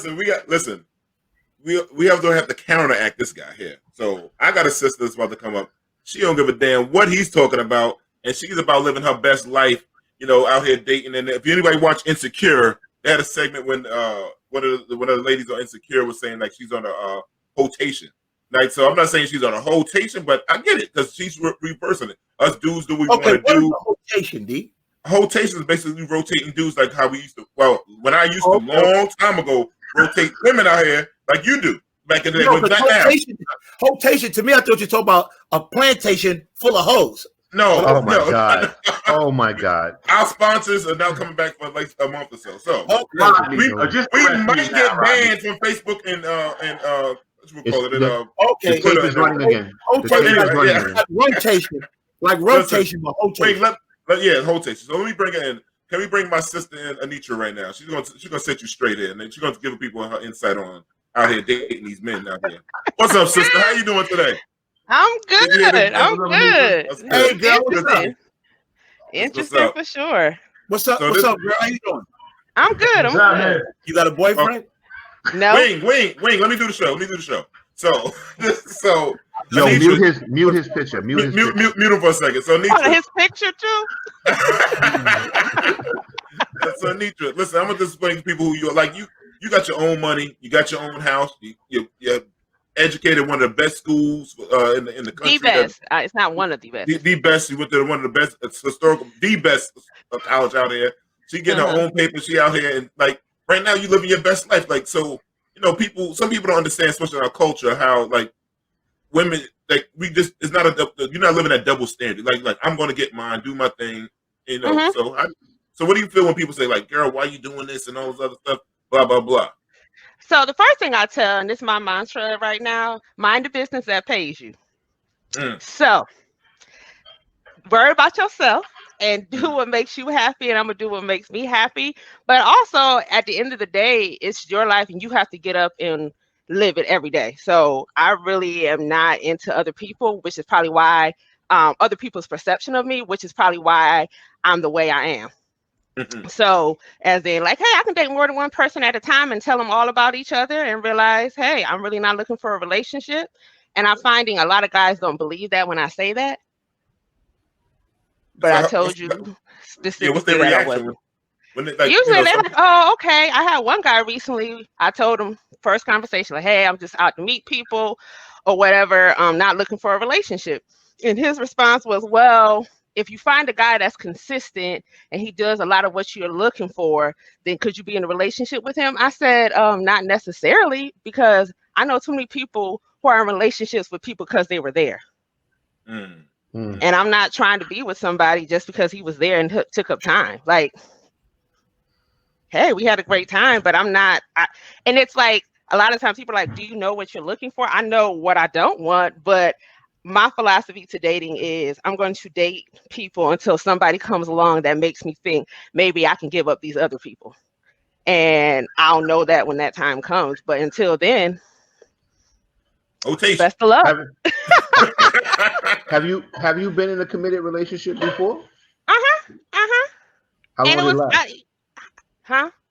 We have to counteract this guy here. So I got a sister that's about to come up. She don't give a damn what he's talking about, and she's about living her best life, out here dating. And if anybody watch Insecure, they had a segment when one of the ladies on Insecure was saying like she's on a rotation. Like, so I'm not saying she's on a rotation, but I get it because she's reversing it. Us dudes do what we want to do. Rotation, D? Rotation is basically rotating dudes like how we used to. Well, when I used to long time ago rotate women out here like you do back in the day. Rotation to me, I thought you were talking about a plantation full of hoes. No. God. Oh my God. Our sponsors are now coming back for like a month or so. So we might get banned from Facebook and Tape is running again. Rotation, like rotation, but rotation. Rotation. So let me bring her in. Can we bring my sister in, Anitra, right now? She's gonna set you straight in, and she's gonna give people her insight on out here dating these men out here. What's up, sister? How you doing today? I'm good. I'm good. Hey, girl, Interesting for sure. What's up, girl? How you doing? I'm good. I'm good. You got a boyfriend? No. Wing. Let me do the show. So yo, mute his picture. Mute him for a second. So Anitra, his picture too. So Anitra, listen, I'm gonna just explain to people who you are. Like you got your own money, you got your own house, you're educated in one of the best schools in the country. The best. It's not one of the best. The best. You went to one of the best the best college out here. She getting her own paper. She out here and like right now you living your best life. Like so. Some people don't understand, especially in our culture, how like women, like it's not you're not living that double standard. Like I'm going to get mine, do my thing, So what do you feel when people say like, girl, why are you doing this and all this other stuff, blah, blah, blah. So the first thing I tell, and this is my mantra right now, mind the business that pays you. So worry about yourself and do what makes you happy, and I'm gonna do what makes me happy. But also, at the end of the day, it's your life, and you have to get up and live it every day. So I really am not into other people, which is probably why other people's perception of me, which is probably why I'm the way I am. So as in like, hey, I can date more than one person at a time and tell them all about each other and realize, hey, I'm really not looking for a relationship. And I'm finding a lot of guys don't believe that when I say that. But I told you specifically what's their reaction? Usually they're like, oh, okay. I had one guy recently. I told him first conversation, like, hey, I'm just out to meet people or whatever. I'm not looking for a relationship. And his response was, well, if you find a guy that's consistent and he does a lot of what you're looking for, then could you be in a relationship with him? I said, not necessarily, because I know too many people who are in relationships with people because they were there. And I'm not trying to be with somebody just because he was there and took up time. Like, hey, we had a great time, but I'm not. And it's like a lot of times people are like, do you know what you're looking for? I know what I don't want, but my philosophy to dating is I'm going to date people until somebody comes along that makes me think maybe I can give up these other people. And I'll know that when that time comes. But until then, best of luck. Have you been in a committed relationship before? How long did it last?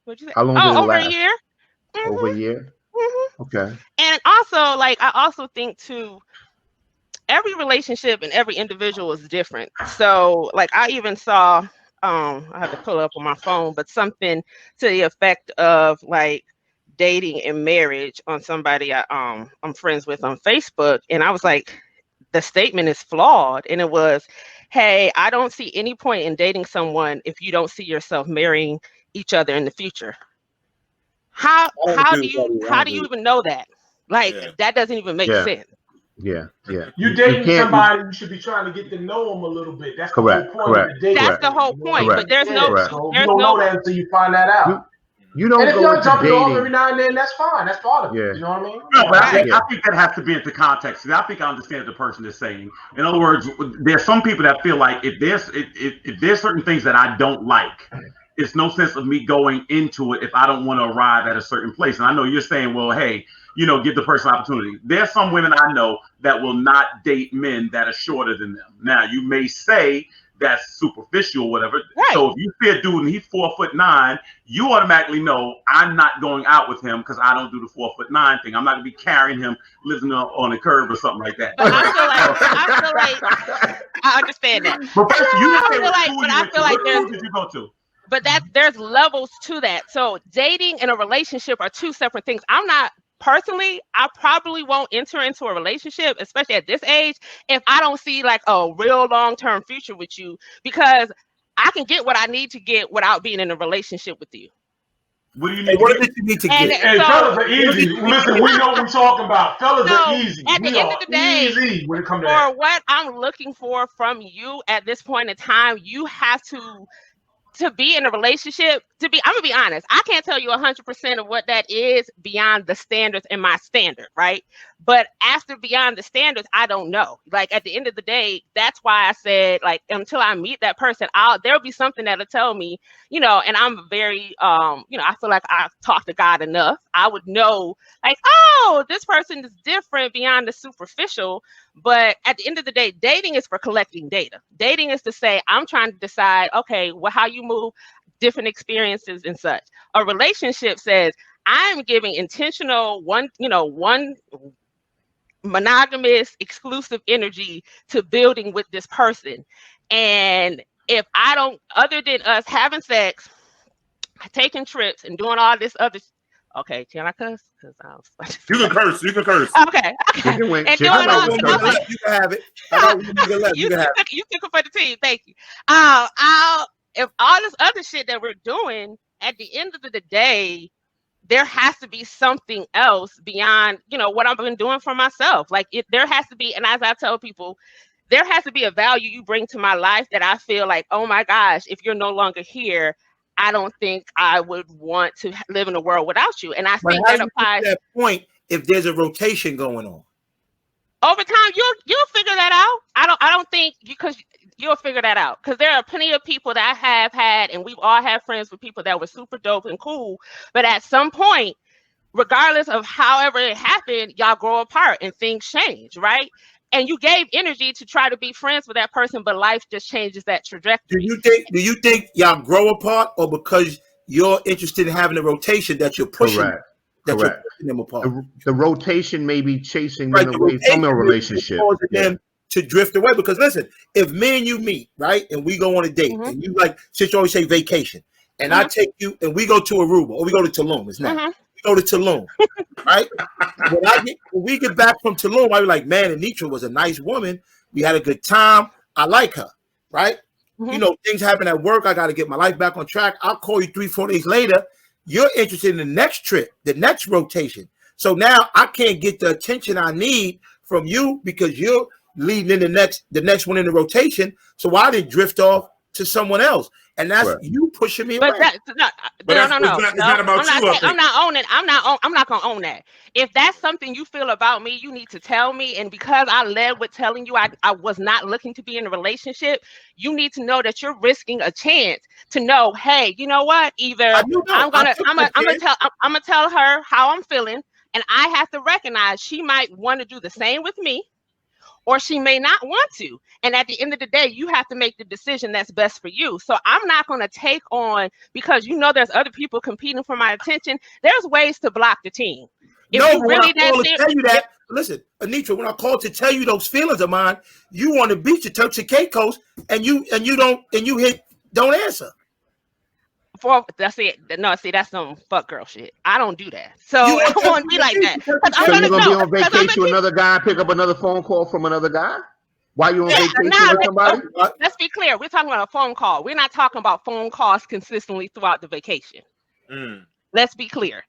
What'd you say? How long did it over last? A year. Over a year? Okay. And also, I also think too, every relationship and every individual is different. So like I even saw, I have to pull it up on my phone, but something to the effect of like dating and marriage on somebody I'm friends with on Facebook. And I was like, the statement is flawed. And it was, hey, I don't see any point in dating someone if you don't see yourself marrying each other in the future. How do you even know that? Like that doesn't even make sense. Yeah. You dating somebody, you should be trying to get to know them a little bit. That's the whole point of the dating. That's the whole point. But there's no. So you don't know that until you find that out. You don't. And if go you're jumping dating. off every now and then, that's fine. That's part of it. You know what I mean? No, but I think that has to be into context. I think I understand what the person is saying. In other words, there's some people that feel like if there's certain things that I don't like, it's no sense of me going into it if I don't want to arrive at a certain place. And I know you're saying, well, hey, give the person opportunity. There's some women I know that will not date men that are shorter than them. Now, you may say that's superficial or whatever. Right. So if you see a dude and he's 4'9", you automatically know I'm not going out with him because I don't do the 4'9" thing. I'm not gonna be carrying him living on a curb or something like that. But I feel like I understand that. But first, you I didn't say feel like, what but school I feel like what school did you go to? But there's levels to that. So dating and a relationship are two separate things. Personally, I probably won't enter into a relationship, especially at this age, if I don't see like a real long-term future with you, because I can get what I need to get without being in a relationship with you. What do you Hey, need? what did you need to get? Hey, fellas are easy. Listen, we know what we're talking about. Fellas are easy. At the end of the day, easy when it comes to for that. what I'm looking for from you at this point in time, you have to be in a relationship, I'm gonna be honest, I can't tell you 100% of what that is beyond the standards and my standard, right? But after beyond the standards, I don't know. Like at the end of the day, that's why I said, like, until I meet that person, there'll be something that'll tell me, and I'm very, I feel like I talk to God enough. I would know, like, oh, this person is different beyond the superficial. But at the end of the day, dating is for collecting data. Dating is to say, I'm trying to decide, okay, well, how you move, different experiences and such. A relationship says, I'm giving intentional one monogamous, exclusive energy to building with this person. And if I don't, other than us having sex, taking trips and doing all this other, okay, can I cuss? Because I was You can curse. You can curse. Okay. And doing all, you can have it. You can have it. You took it for the team. Thank you. If all this other shit that we're doing, at the end of the day, there has to be something else beyond, what I've been doing for myself. Like there has to be, and as I tell people, there has to be a value you bring to my life that I feel like, oh my gosh, if you're no longer here, I don't think I would want to live in a world without you. And I think that applies to that point if there's a rotation going on. Over time, you'll figure that out. I don't think because you'll figure that out, because there are plenty of people that have had, and we've all had friends with people that were super dope and cool, but at some point, regardless of however it happened, y'all grow apart and things change, right? And you gave energy to try to be friends with that person, but life just changes that trajectory. Do you think y'all grow apart, or because you're interested in having a rotation that you're pushing? Correct. That Correct. you're pushing them apart. The rotation may be chasing them away from a relationship. Them to drift away. Because listen, if me and you meet, right, and we go on a date, and you since you always say vacation, and I take you and we go to Aruba or we go to Tulum, it's not. We go to Tulum, right? When we get back from Tulum, I be like, man, Anitra was a nice woman. We had a good time. I like her, right? Things happen at work. I got to get my life back on track. I'll call you 3-4 days later. You're interested in the next trip, the next rotation. So now I can't get the attention I need from you because you're leading in the next one in the rotation. So I didn't drift off to someone else. And that's you pushing me away. No. I'm not gonna own that. If that's something you feel about me, you need to tell me. And because I led with telling you I was not looking to be in a relationship, you need to know that you're risking a chance to know, hey, you know what? Either I'm gonna tell her how I'm feeling, and I have to recognize she might want to do the same with me, or she may not want to. And at the end of the day, you have to make the decision that's best for you. So I'm not going to take on, because there's other people competing for my attention. There's ways to block the team. Listen, Anitra, when I called to tell you those feelings of mine, you want to beat your Turks and Caicos, and you don't answer. That's it. No, see, that's some fuck girl shit. I don't do that. So I want to be like that. So you're gonna be on vacation with another guy, pick up another phone call from another guy? While you're on vacation with somebody? Let's be clear. We're talking about a phone call. We're not talking about phone calls consistently throughout the vacation. Let's be clear.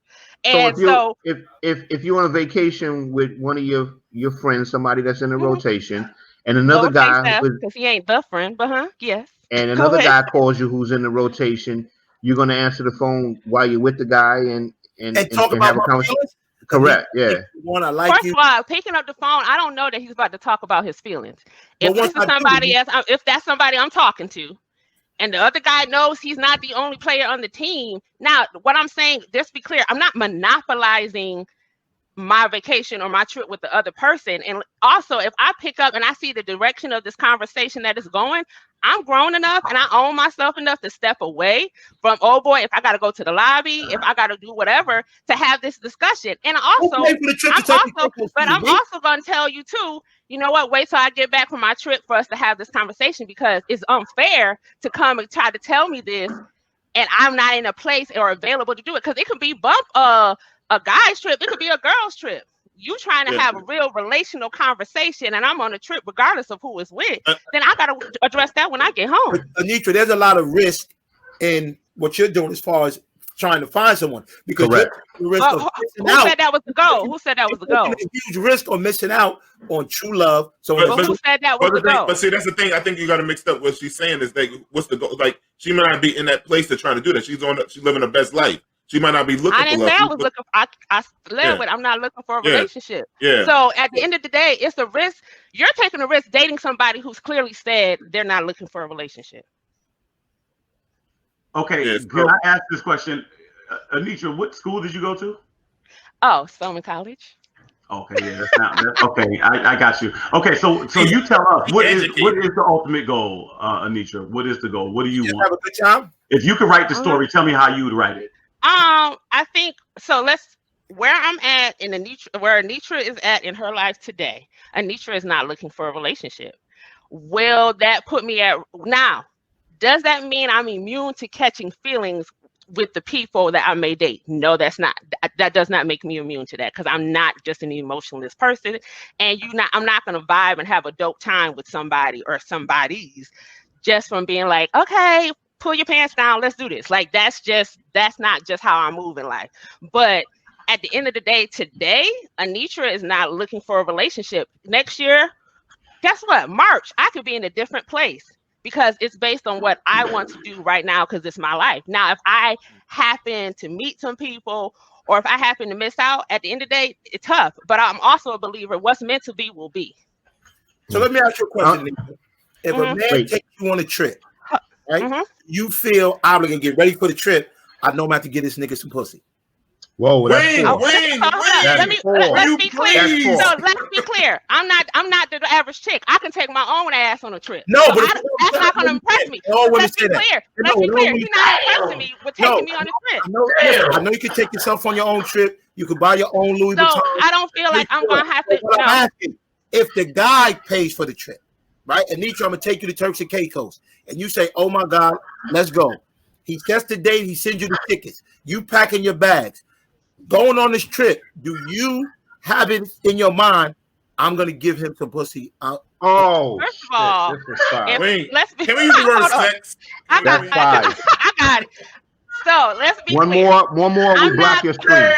And so if you're on a vacation with one of your friends, somebody that's in a rotation, and another guy, because he ain't the friend, but yes. And another guy calls you who's in the rotation, you're gonna answer the phone while you're with the guy and talk about have a conversation. Correct. Yeah. First of all, picking up the phone, I don't know that he's about to talk about his feelings. If this is somebody else, if that's somebody I'm talking to, and the other guy knows he's not the only player on the team. Now, what I'm saying, just be clear, I'm not monopolizing my vacation or my trip with the other person. And also, if I pick up and I see the direction of this conversation that is going, I'm grown enough and I own myself enough to step away from, oh boy, if I got to go to the lobby, if I got to do whatever to have this discussion. And also, I'm also going to tell you too, you know what, wait till I get back from my trip for us to have this conversation, because it's unfair to come and try to tell me this and I'm not in a place or available to do it. Because it could be a guy's trip, it could be a girl's trip. You trying to have a real relational conversation and I'm on a trip regardless of who it's with, then I got to address that when I get home. But Anitra, there's a lot of risk in what you're doing as far as trying to find someone, because who said that was the goal? Who said that was the goal? A huge risk of missing out on true love. So who said that was the goal? But see, that's the thing. I think you got to mix up what she's saying is that what's the goal? Like, she might not be in that place to trying to do that. She's living her best life. She might not be looking for love. I didn't say I was looking for, I led with, I'm not looking for a relationship. Yeah. So at the end of the day, it's a risk. You're taking a risk dating somebody who's clearly said they're not looking for a relationship. Okay, can I ask this question? Anitra, what school did you go to? Oh, Spelman College. Okay, yeah, okay. I got you. Okay, so you tell us what is the ultimate goal, Anitra? What is the goal? What do you want? Have a good time. If you could write the story, tell me how you would write it. I think so. Where I'm at in Anitra, where Anitra is at in her life today. Anitra is not looking for a relationship. Will that put me at now? Does that mean I'm immune to catching feelings with the people that I may date? No, that's not. That does not make me immune to that, because I'm not just an emotionless person, and I'm not going to vibe and have a dope time with somebody or somebody's just from being like, okay, pull your pants down, let's do this. Like, that's not just how I move in life. But at the end of the day, today, Anitra is not looking for a relationship. Next year, guess what? March, I could be in a different place, because it's based on what I want to do right now, because it's my life. Now, if I happen to meet some people, or if I happen to miss out, at the end of the day, it's tough. But I'm also a believer, what's meant to be will be. So let me ask you a question. If a man takes you on a trip, right? You feel obligated, get ready for the trip. I know I'm about to get this nigga some pussy. Whoa, let's be clear. So let's be clear. I'm not the average chick. I can take my own ass on a trip. No, so but that's not going to impress me. Let's be clear. Let's be clear. You're not impressing me with taking me on a trip. I know you can take yourself on your own trip. You can buy your own Louis Vuitton. So I don't feel like I'm going to have to. I'm asking, if the guy pays for the trip, right? Anitra, I'm going to take you to Turks and Caicos. And you say, oh my God, let's go. He sets the date. He sends you the tickets. You packing your bags. Going on this trip, do you have it in your mind, I'm going to give him some pussy? Oh, first of all, can we use the word sex? I got it. So let's be one clear. One more, we block your screen.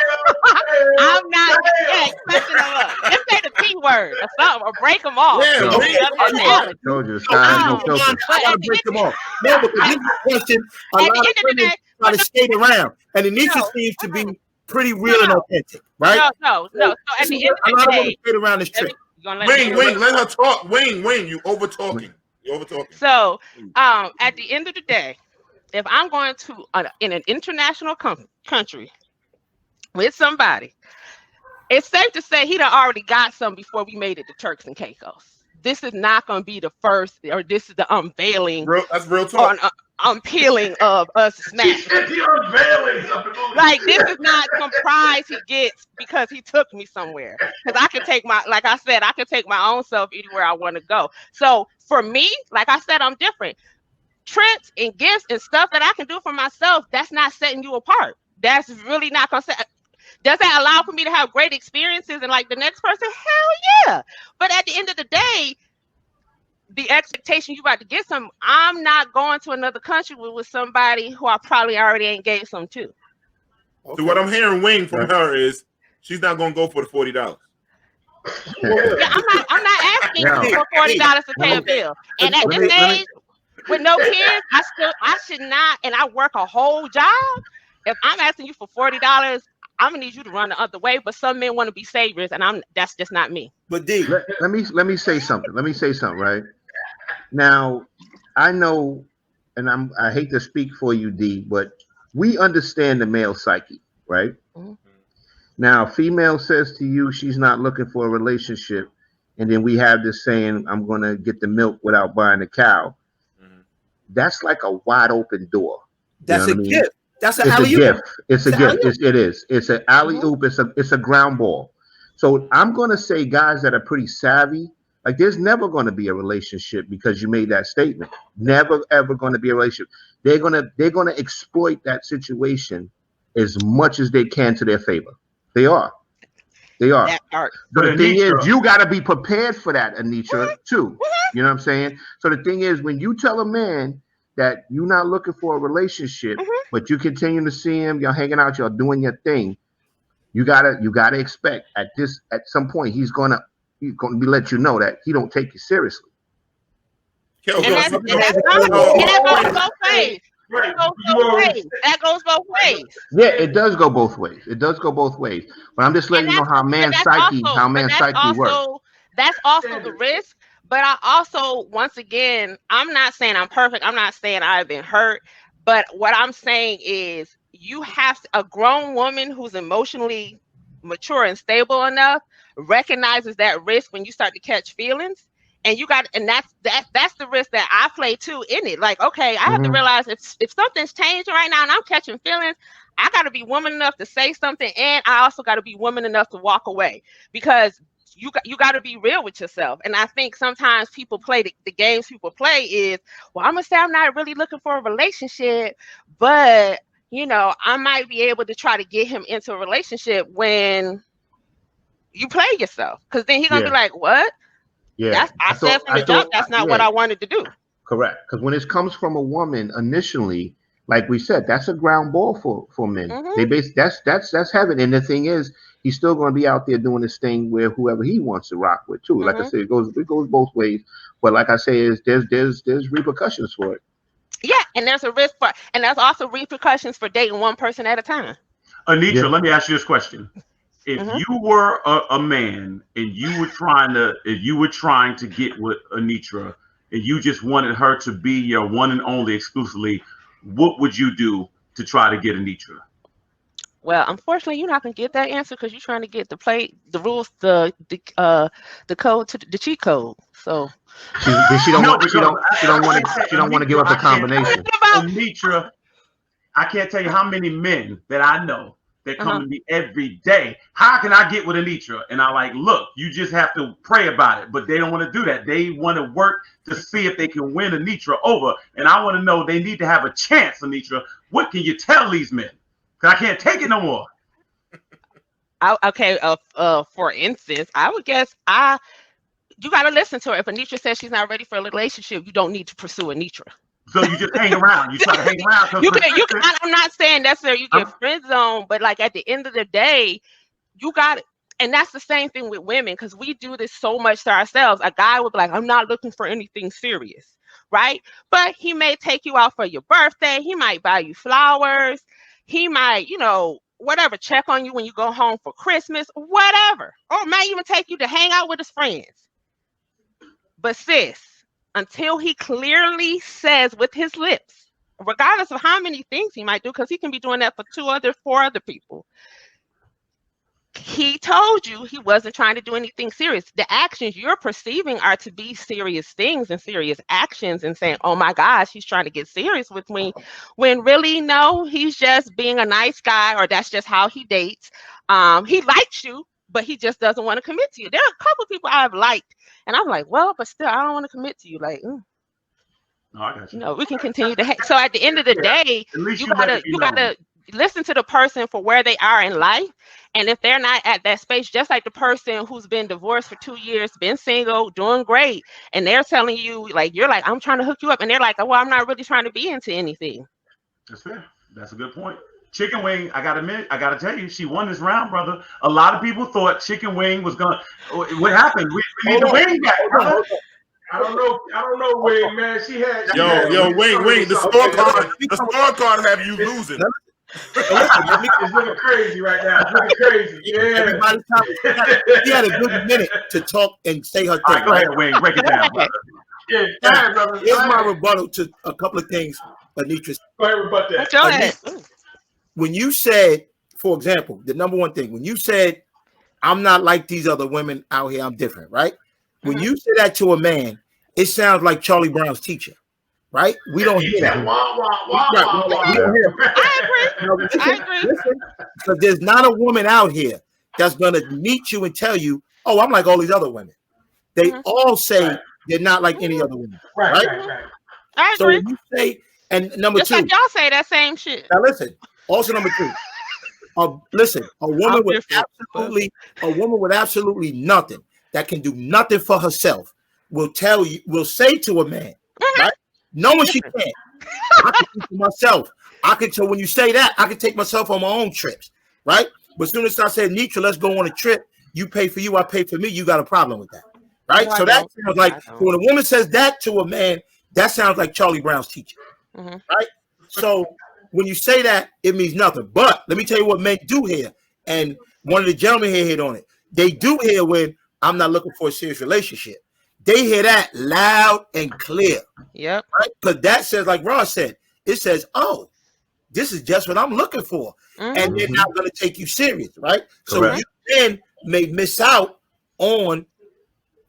I'm not expecting a look. Let's say the P word or something, or break them off. Yeah, I told you, I gotta break them off. No, because this question, a lot of women try to skate around, and Anitra seems to be pretty real and authentic, right? No. So at the end of the day, skate around this trip. Wayne, let her talk. Wayne, you over talking. So, at the end of the day, if I'm going to in an international country with somebody, it's safe to say he done already got some before we made it to Turks and Caicos. This is not going to be the first, or this is the unveiling. That's real talk. Unpeeling of us smashing. Like, this is not some prize he gets because he took me somewhere. Because I can take like I said, I can take my own self anywhere I want to go. So for me, like I said, I'm different. Trips and gifts and stuff that I can do for myself, that's not setting you apart. That's really not gonna set. Does that allow for me to have great experiences and like the next person? Hell yeah. But at the end of the day, the expectation you about to get some, I'm not going to another country with somebody who I probably already ain't gave some to. Okay. So what I'm hearing, Wing, from her is she's not going to go for the $40. Yeah, I'm not asking for $40 to pay a bill. And at this age, with no kids, I should not, and I work a whole job. If I'm asking you for $40, I'm gonna need you to run the other way. But some men want to be saviors, and that's just not me. But D, let me say something. Right now, I know, and I hate to speak for you, D, but we understand the male psyche, right? Mm-hmm. Now, female says to you she's not looking for a relationship, and then we have this saying, "I'm going to get the milk without buying the cow." That's like a wide open door. That's a gift. That's an It's a alley-oop. gift. It's a gift. It is. It's an alley-oop. It's a ground ball. So I'm going to say guys that are pretty savvy, like there's never going to be a relationship because you made that statement. Never, ever going to be a relationship. They're going to exploit that situation as much as they can to their favor. They are. But the thing is, you got to be prepared for that, Anitra, too. You know what I'm saying? So the thing is, when you tell a man that you're not looking for a relationship, but you continue to see him, you're hanging out, you're doing your thing, you gotta expect at some point he's gonna let you know that he don't take you seriously. And that goes both ways. That goes both ways. Yeah, it does go both ways. But I'm just letting you know how man's psyche works. That's also the risk. But I also, once again, I'm not saying I'm perfect. I'm not saying I've been hurt. But what I'm saying is you have a grown woman who's emotionally mature and stable enough recognizes that risk when you start to catch feelings. And that's the risk that I play too in it. Like, okay, I have to realize if something's changing right now and I'm catching feelings, I got to be woman enough to say something, and I also got to be woman enough to walk away, because you got to be real with yourself. And I think sometimes people play the games people play is, well, I'm gonna say I'm not really looking for a relationship, but I might be able to try to get him into a relationship when you play yourself, because then he's gonna be like, what? Yeah, I said from the jump, that's not what I wanted to do. Correct, because when it comes from a woman initially, like we said, that's a ground ball for men. That's heaven. And the thing is, he's still going to be out there doing this thing where whoever he wants to rock with too. Like I said, it goes both ways. But like I say, there's repercussions for it. Yeah, and there's a risk and there's also repercussions for dating one person at a time. Anitra, let me ask you this question. If you were a man and you were trying to get with Anitra and you just wanted her to be your one and only exclusively, what would you do to try to get Anitra? Well, unfortunately, you're not gonna get that answer because you're trying to get the rules, the code to the cheat code. So she don't want to give up the combination. Anitra, I can't tell you how many men that I know that come to me every day. How can I get with Anitra? And I like, look, you just have to pray about it. But they don't want to do that. They want to work to see if they can win Anitra over. And I want to know they need to have a chance, Anitra. What can you tell these men? Because I can't take it no more. For instance, I would guess you got to listen to her. If Anitra says she's not ready for a relationship, you don't need to pursue Anitra. So you just hang around. You try to hang around. You can. I'm not saying necessarily you get friend zone, but like at the end of the day, you got it. And that's the same thing with women, because we do this so much to ourselves. A guy would be like, I'm not looking for anything serious, right? But he may take you out for your birthday. He might buy you flowers. He might, whatever, check on you when you go home for Christmas, whatever. Or might even take you to hang out with his friends. But sis, until he clearly says with his lips, regardless of how many things he might do, because he can be doing that for 4 other people. He told you he wasn't trying to do anything serious. The actions you're perceiving are to be serious things and serious actions, and saying, oh my gosh, he's trying to get serious with me. When really, no, he's just being a nice guy, or that's just how he dates. He likes you, but he just doesn't want to commit to you. There are a couple of people I've liked, and I'm like, well, but still, I don't want to commit to you. Like, no, I got you. We can continue to so at the end of the day, you gotta listen to the person for where they are in life. And if they're not at that space, just like the person who's been divorced for 2 years, been single, doing great, and they're telling you, like, you're like, I'm trying to hook you up, and they're like, well, I'm not really trying to be into anything. That's fair. That's a good point. Chicken Wing, I gotta tell you, she won this round, brother. A lot of people thought Chicken Wing was gonna. What happened? We need the wing back, brother. I don't know, Wing, man. She had Wing. The scorecard have you losing. It's looking crazy right now. It's looking crazy. Yeah. She had a good minute to talk and say her thing. All right, go ahead, Wing. Break it down, brother. Yeah, brother. Here's my rebuttal to a couple of things, Anitra. Go ahead, rebut that. When you said for example, the number one thing when you said, "I'm not like these other women out here. I'm different," right? When you say that to a man, it sounds like Charlie Brown's teacher, right? We don't hear that. We don't hear that. I agree. Now, listen, I agree. listen, because there's not a woman out here that's gonna meet you and tell you, "Oh, I'm like all these other women." They all say they're not like any other women, right? I So agree. when you say, and number Just two, like y'all say that same shit. now listen. Also, number two, listen, a woman I'm with different, absolutely nothing that can do nothing for herself will say to a man, right? Knowing she can't. I can do for myself. So when you say that, I can take myself on my own trips, right? But as soon as I said, Anitra, let's go on a trip, you pay for you, I pay for me, you got a problem with that, right? No, so that sounds like when a woman says that to a man, that sounds like Charlie Brown's teacher, right? So when you say that, it means nothing. But let me tell you what men do here, and one of the gentlemen here hit on it. They do hear when I'm not looking for a serious relationship. They hear that loud and clear. Yep. Right? Because that says, like Ross said, it says, "Oh, this is just what I'm looking for," and they're not going to take you serious, right? So you then may miss out on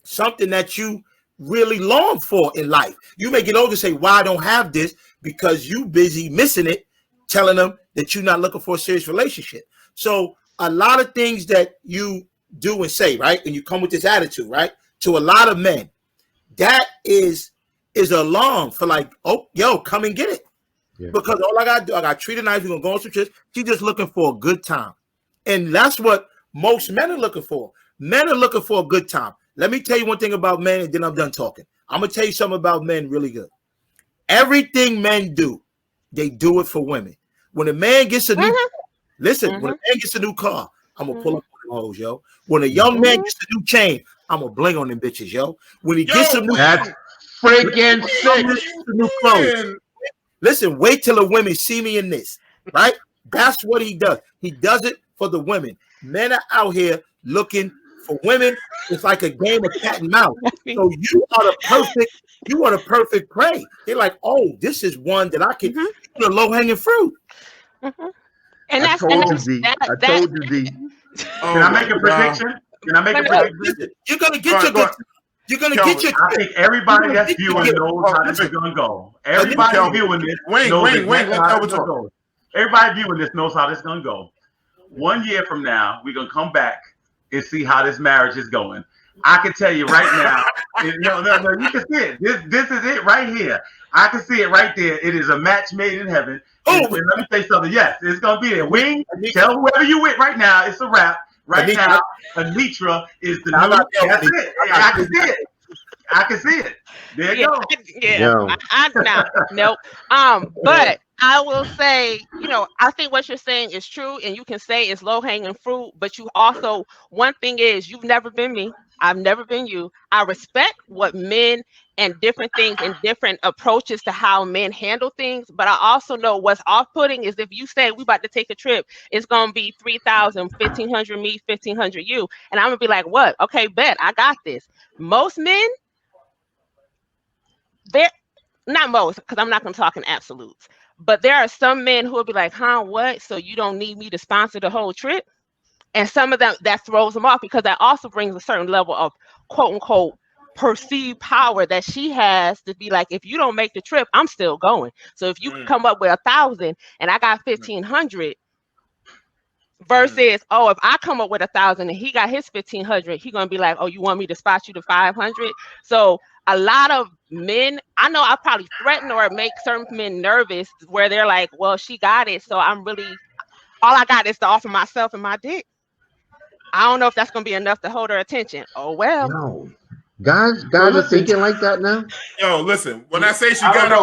something that you really long for in life. You may get older and say, "Why I don't have this?" Because you busy missing it, telling them that you're not looking for a serious relationship. So a lot of things that you do and say, right, and you come with this attitude, right, to a lot of men, that is alarm for like, "Oh, yo, come and get it." Because all I gotta do, I gotta treat her nice. We're gonna go on some trips. She's just looking for a good time, and that's what most men are looking for. Men are looking for a good time. Let me tell you one thing about men, and then I'm done talking. I'm gonna tell you something about men really good. Everything men do, they do it for women. When a man gets a new when a man gets a new car, I'm gonna pull up on them hoes, yo. When a young man gets a new chain, I'm gonna bling on them bitches, yo. When he gets a new, that's freaking sick. New clothes. Listen, wait till the women see me in this, right? That's what he does. He does it for the women. Men are out here looking for women. It's like a game of cat and mouse. So you are the perfect prey. They're like, "Oh, this is one that I can, the low hanging fruit." And I told you, D. Can I make a prediction? Can I make a prediction? Listen, you're gonna get your good. You're gonna get your. I think everybody that's viewing knows how this is gonna go. Everybody viewing this knows exactly how this is gonna go. Everybody viewing this knows how this is gonna go. 1 year from now, we're gonna come back and see how this marriage is going. I can tell you right now. No, you can see it. This is it right here. I can see it right there. It is a match made in heaven. And let me say something. Yes, it's gonna be there. Wing, tell whoever you with right now, it's a wrap. Right now, Anitra is the new. That's it. I can see it. I can see it. There you go. Yeah. Nope. But I will say, I think what you're saying is true, and you can say it's low hanging fruit. But you also, one thing is, you've never been me. I've never been you. I respect what men and different things and different approaches to how men handle things. But I also know what's off-putting is if you say we about to take a trip, it's going to be 3,000, 1,500 me, 1,500 you. And I'm going to be like, what? Okay, bet. I got this. Most men, they're not most, because I'm not going to talk in absolutes. But there are some men who will be like, huh, what? So you don't need me to sponsor the whole trip? And some of them, that throws them off because that also brings a certain level of quote unquote perceived power that she has to be like, if you don't make the trip, I'm still going. So if you come up with 1,000 and I got 1,500 versus, oh, if I come up with 1,000 and he got his 1,500, he going to be like, oh, you want me to spot you to 500? So a lot of men, I know I probably threaten or make certain men nervous where they're like, well, she got it. So I'm really, all I got is to offer myself and my dick. I don't know if that's gonna be enough to hold her attention. Oh well. No, guys are thinking like that now. Yo, listen. When I say she got her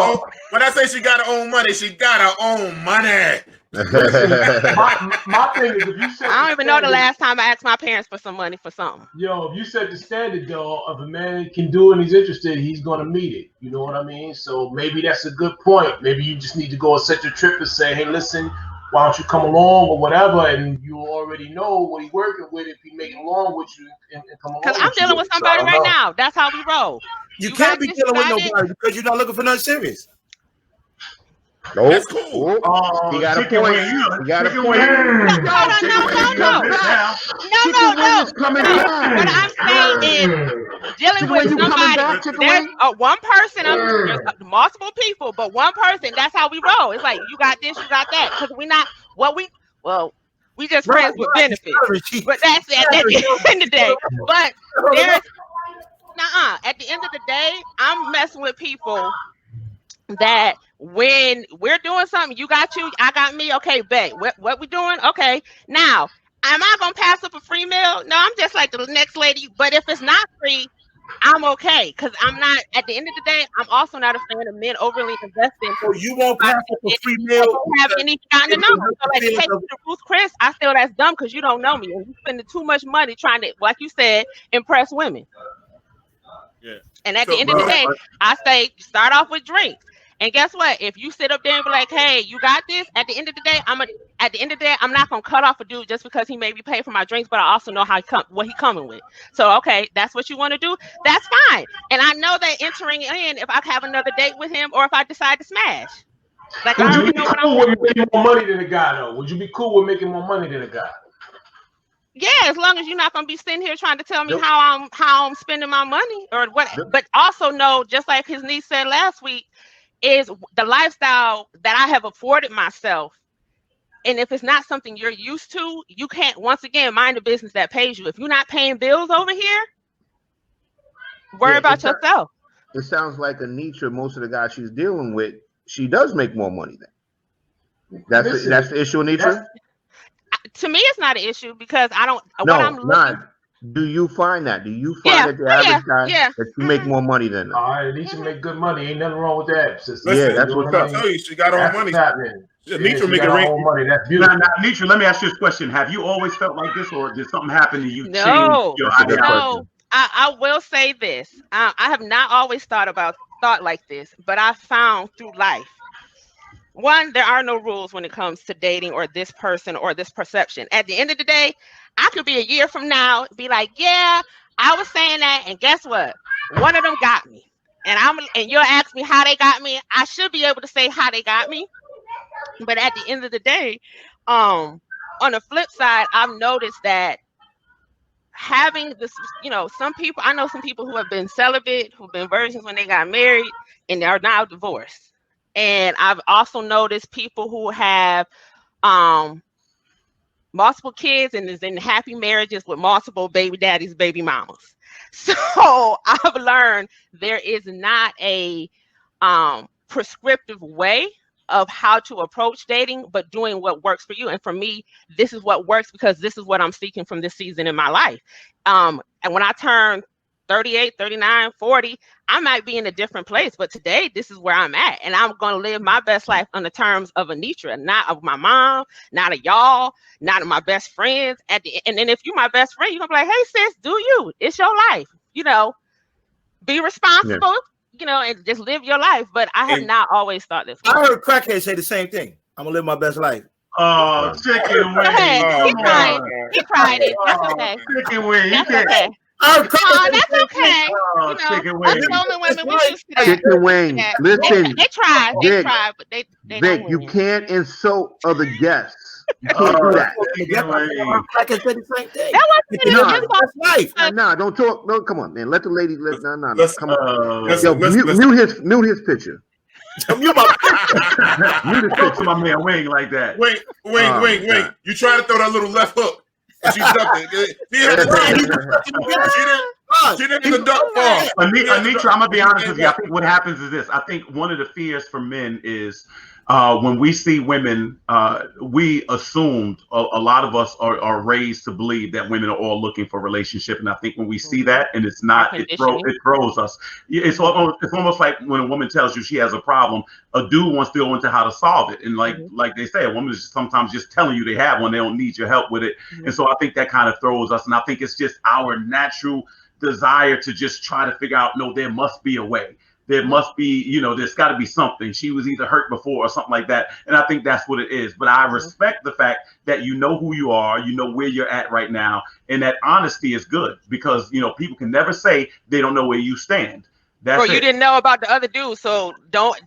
own money, she got her own money. my thing is, if you said I don't even know the last time I asked my parents for some money for something. Yo, if you set the standard though, if a man can do it and he's interested, he's gonna meet it. You know what I mean? So maybe that's a good point. Maybe you just need to go and set your trip and say, hey, listen, why don't you come along or whatever, and you already know what he's working with if he make it along with you and come along. Because I'm dealing with somebody right now. That's how we roll. You can't be dealing with nobody because you're not looking for nothing serious. That's cool. He got a chicken point. wing, He got a chicken point. wing. No. What I'm saying is dealing with somebody. There's one person. There's multiple people, but one person. That's how we roll. It's like you got this, you got that. Because we just friends with benefits. But that's at the end of the day. But there's at the end of the day, I'm messing with people that when we're doing something, you got you, I got me. Okay, bet. What we doing? Okay. Now, am I gonna pass up a free meal? No, I'm just like the next lady. But if it's not free, I'm okay, because I'm not. At the end of the day, I'm also not a fan of men overly investing. So you won't pass up a free meal. I haven't even gotten to know. So like, take to Ruth Chris, I feel that's dumb because you don't know me and you spending too much money trying to, like you said, impress women. Yeah. And at the end of the day, I say start off with drinks. And guess what? If you sit up there and be like, "Hey, you got this," at the end of the day, I'm not gonna cut off a dude just because he maybe paid for my drinks, but I also know what he coming with. So okay, that's what you want to do. That's fine. And I know that entering in, if I have another date with him, or if I decide to smash, like would I you already be know what cool I'm with making more money than a guy though? Would you be cool with making more money than a guy? Yeah, as long as you're not gonna be sitting here trying to tell me how I'm spending my money or what. But also know, just like his niece said last week, is the lifestyle that I have afforded myself. And if it's not something you're used to, you can't, once again, mind the business that pays you. If you're not paying bills over here, worry about yourself. It sounds like Anitra, most of the guys she's dealing with, she does make more money than. That's the issue, Anitra? To me, it's not an issue because I don't. Do you find that? Do you find that the average guy that you make more money than them? All right, Anitra make good money. Ain't nothing wrong with that, sister. Listen, that's what's up. I tell you, she got her own money. Anitra making her own money. That's beautiful. Now, Anitra, let me ask you this question: have you always felt like this, or did something happen to you? No, change your idea? no. I will say this: I have not always thought like this, but I found through life. One, there are no rules when it comes to dating or this person or this perception. At the end of the day, I could be a year from now, be like, yeah, I was saying that, and guess what? One of them got me. And you'll ask me how they got me. I should be able to say how they got me. But at the end of the day, on the flip side, I've noticed that having this, some people, I know some people who have been celibate, who've been virgins when they got married, and they are now divorced. And I've also noticed people who have multiple kids and is in happy marriages with multiple baby daddies, baby mamas. So I've learned there is not a prescriptive way of how to approach dating, but doing what works for you. And for me, this is what works because this is what I'm seeking from this season in my life. And when I turn 38, 39, 40, I might be in a different place, but today this is where I'm at, and I'm going to live my best life on the terms of Anitra, not of my mom, not of y'all, not of my best friends. And then if you're my best friend, you're gonna be like, hey sis, do you? It's your life, be responsible, and just live your life. But I have not always thought this way. I heard crackhead say the same thing. I'm gonna live my best life. Oh, chicken wing. He tried it. That's okay. Chicken wing. That's okay. That's okay. Chicken wing. Chicken wing. Listen, they tried, but they Vic, don't you win. can't insult other guests. You can't do that. Crackhead said the same thing. That wasn't No, don't talk. No, come on, man. Let the lady. No. Come on. Yo, mute his picture. You talk to my man Wing like that. Wait. You trying to throw that little left hook. She ducked it. She didn't even duck far. Anitra, I'm gonna be honest with you. I think what happens is this. I think one of the fears for men is when we see women, we assumed a lot of us are raised to believe that women are all looking for a relationship, and I think when we see that and it's not, it throws us. It's almost like when a woman tells you she has a problem, a dude wants to go into how to solve it, and like they say, a woman is sometimes just telling you they have one, they don't need your help with it, and so I think that kind of throws us, and I think it's just our natural desire to just try to figure out, no, there must be a way. There must be, there's got to be something. She was either hurt before or something like that. And I think that's what it is. But I respect the fact that you know who you are, you know where you're at right now. And that honesty is good because, people can never say they don't know where you stand. That's Or you it. didn't know about the other dude, so don't.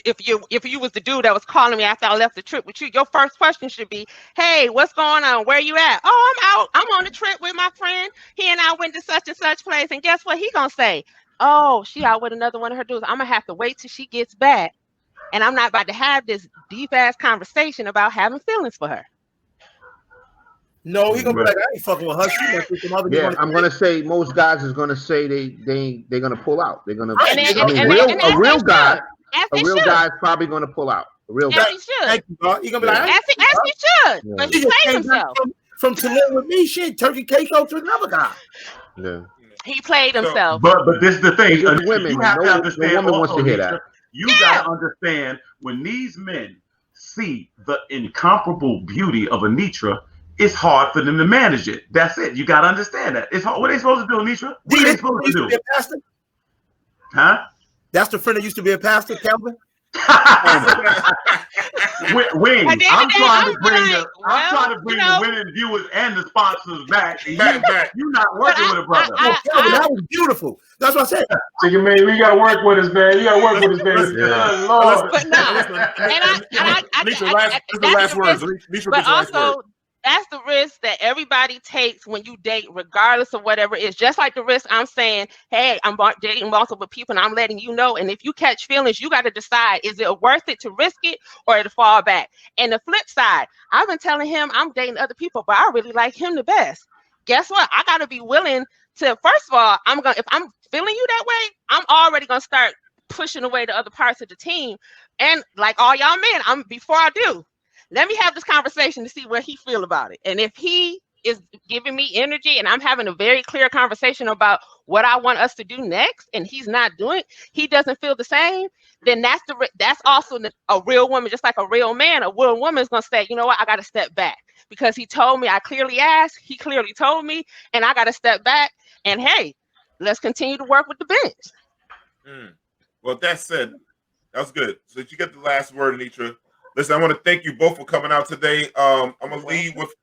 If you was the dude that was calling me after I left the trip with you, your first question should be, "Hey, what's going on? Where you at?" "Oh, I'm out. I'm on the trip with my friend. He and I went to such and such place." And guess what he gonna say? "Oh, she out with another one of her dudes. I'm gonna have to wait till she gets back, and I'm not about to have this deep ass conversation about having feelings for her." No, he gonna be like, I ain't fucking with her. She must be some other Yeah, nigga. I'm gonna say most guys is gonna say they're gonna pull out. They're gonna. Right. I mean, a real guy As is probably gonna pull out. A real guy. he should. Thank you, God. He gonna be like, I ain't As he should. Yeah. But He he just played came back himself. from Tulum with me. Shit, turkey cake out to another guy. Yeah. He played himself. But this is the thing. With women, you have to no understand. woman wants also, to hear Nisha, that. You gotta understand when these men see the incomparable beauty of Anitra, it's hard for them to manage it. That's it. You gotta understand that. It's hard. What are they supposed to do, Anitra? What are they supposed to Used to be do? a pastor. Huh? That's the friend that used to be a pastor, Calvin. Wing, At the end I'm of the day, trying to I'm bring like, I'm trying to bring the women viewers and the sponsors back. And you're not working with a brother. Calvin, that was beautiful. That's what I said. Chicken man, we gotta work with us, man. You gotta work with us, man. Yeah. Lord. But no. This is the last words. Nisha But gets the last word. also, that's the risk that everybody takes when you date, regardless of whatever it is. Just like the risk I'm saying, hey, I'm dating multiple people and I'm letting you know. And if you catch feelings, you got to decide, is it worth it to risk it or to fall back? And the flip side, I've been telling him I'm dating other people, but I really like him the best. Guess what? I got to be willing to, first of all, if I'm feeling you that way, I'm already going to start pushing away the other parts of the team. And like all y'all men, before I do, let me have this conversation to see what he feel about it. And if he is giving me energy and I'm having a very clear conversation about what I want us to do next, and he's not doing, he doesn't feel the same, then that's also a real woman, just like a real man. A real woman is going to say, you know what, I got to step back because he told me, I clearly asked, he clearly told me, and I got to step back. And hey, let's continue to work with the bench. Well, that said, that was good. So did you get the last word, Anitra? Listen, I want to thank you both for coming out today. I'm going to leave with,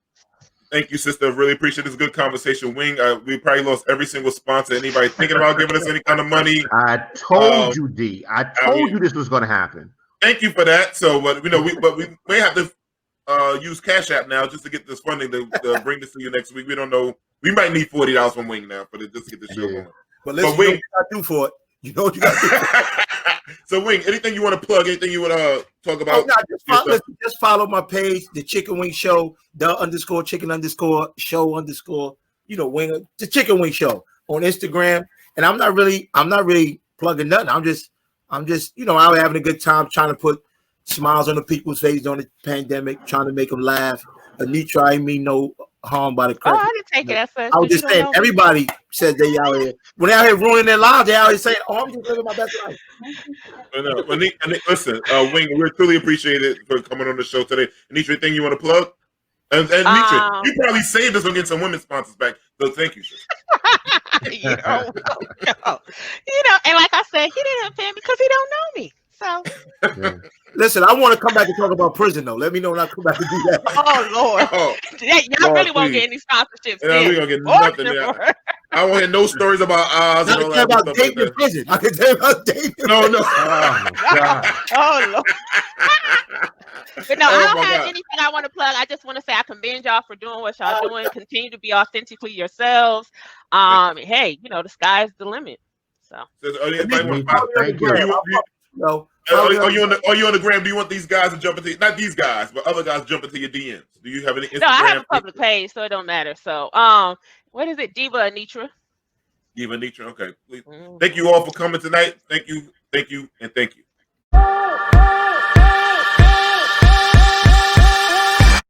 thank you, sister. Really appreciate this good conversation. Wing, we probably lost every single sponsor. Anybody thinking about giving us any kind of money? I told you, D. I told you this was going to happen. Thank you for that. So, but we may have to use Cash App now just to get this funding to bring this to you next week. We don't know. We might need $40 from Wing now just to get the show going. But listen, Wing, you know what you got to do for it. You know what you got to do. So, Wing, anything you want to plug? Anything you want to talk about? Oh, no, just follow my page, the Chicken Wing Show, _chicken_show_. Wing, the Chicken Wing Show on Instagram. And I'm not really plugging nothing. I'm just, out having a good time trying to put smiles on the people's faces on the pandemic, trying to make them laugh. Anitra, I mean no harm by the Oh, I didn't take it as such. I was just saying, everybody says they out here. When they out here ruining their lives, they out here saying, "Oh, I'm just living my best life." Listen, Wing, we truly appreciate it for coming on the show today. Anitra, anything you want to plug? And Anitra, you probably saved us on getting some women sponsors back. So thank you. And like I said, he didn't offend because he don't know me. So listen, I want to come back and talk about prison though. Let me know when I come back and do that. Oh Lord, y'all really won't get any sponsorships. Yeah, we gonna get nothing. There. I won't hear no stories about Oz and all that. About dating in prison. I can tell you about dating. No. Oh my God. Oh Lord. But no, I don't have anything I want to plug. I just want to say I commend y'all for doing what y'all doing. Continue to be authentically yourselves. Hey, the sky's the limit. So. Thank you. Are you on the gram? Do you want these guys to jump into not these guys, but other guys jump into your DMs? Do you have any Instagram? No, I have a public page, so it don't matter. So, what is it, Diva Anitra? Diva Anitra. Okay. Thank you all for coming tonight. Thank you, and thank you.